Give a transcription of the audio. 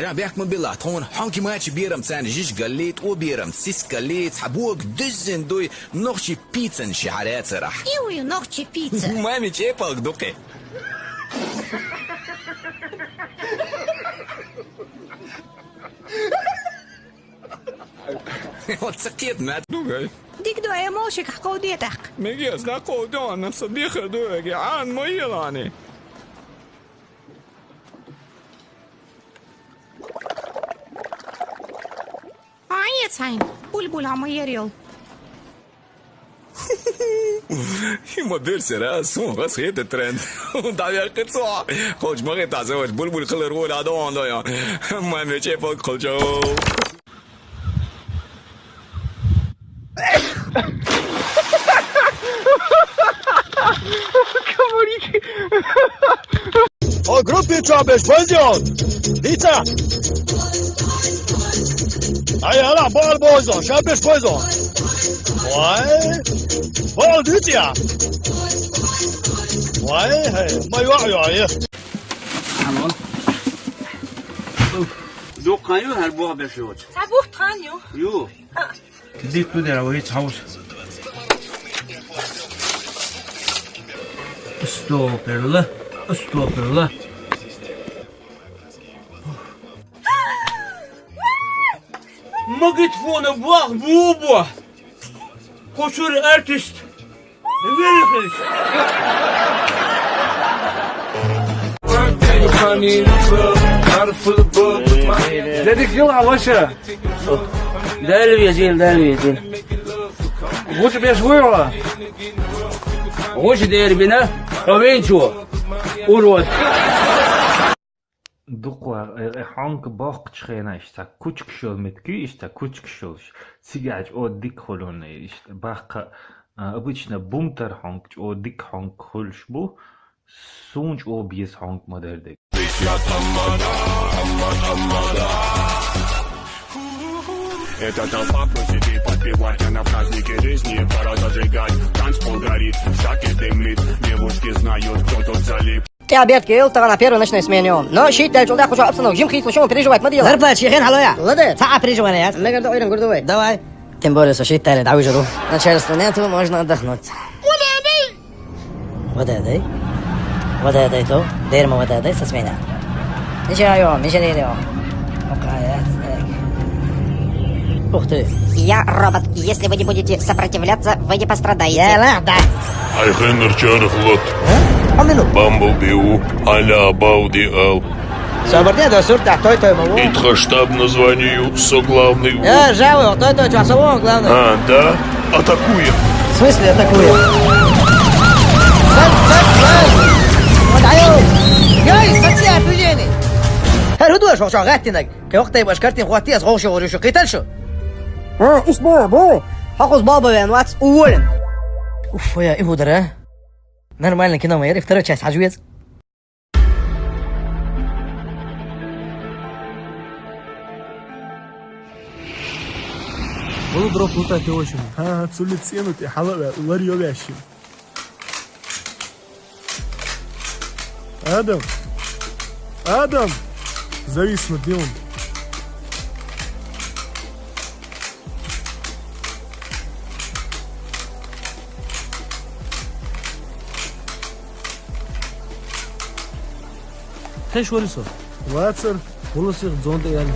أنا بيحكم بالله هون حنكي ماتش بيرم سان جيش قليت وبيرم سيس قليت حبوك دزن دوي نخشي بيتزا شعارات صراحة إيوه نخشي بيتزا مامي تشيبك دوكي وتسكيت مات دوغاي ديك دو يا موشك حقوديتك ميجي أصلا قودون نفس الديخ دوغاي عان ميلاني عيط هين بلبل عم يريل مدير سراس هو بس خيط الترند دعوة قطع خوش مغي تعزوج بلبل خلر ولا دون ضيان ما مشي فوق خلجو O grupie trzeba być poziom! Lica! Ay ala bol bozo, şabeş bozo. Vay! Bol düt ya! Vay hey, ma yu'yu ay. Aman. دو قايو هربوها بشوت سابوه تانيو يو ديت بدر وهي تحوش استغفر الله ما قلت فونا بواق بوبوا قصور ارتست ويرخش dedik yıla başı. Дальвезин. Лучше б я жвыла. Хочешь дербина? Ровенчу. Урод. Дуква ханк бақ чхена işte küçük şol metki işte küçük şol. Sigaç o dik holon işte baq обычно бунтер ханк o dik ханк холш bu. Sunç o biz ханк moderdek. Это толпа просит и подпевать, а на празднике жизни пора зажигать. Танцпол горит, шаки дымит, девушки знают, кто тут залип. Ты обед кил, тогда на первую ночную сменю. Но считай, что хочу обстановку. Жим хит, почему переживать, мы делаем. Зарплат, шейхин халуя. Ладно. Саа переживай, нет? Мы говорим, гордовой. Давай. Тем более, что считали, да, выжру. Начальство нету, можно отдохнуть. ودادي وداديتو دير ما ودادي سسمينا نجي يوم نجي اليوم Ух ты. Я робот. Если вы не будете сопротивляться, вы не пострадаете. يا لا Ayxen Irçan Xlot. عملوا Bumblebee, а-ля Бауди Ал. صبرتني ده صورة той той мову. Итха штаб названию соглавный. Я жаву, той часового главное. А, да? Атакуем. В смысле атакуем? Вот айо. Яй, статья объявлений. هل شو غاتنك كي وقت يبقى شكرتين خواتي از غوشي وريشو قتل شو ايش بابا حقص بابا يا نواتس اولا اوف يا ايبو درا نورمально кино ما يعرف вторая часть حجوز Bunu drop lutati очень. Цули цену ти халава ларио вящи. Адам. Зависнут днем. خش ورسو واتسر والله سيغ زوند يعني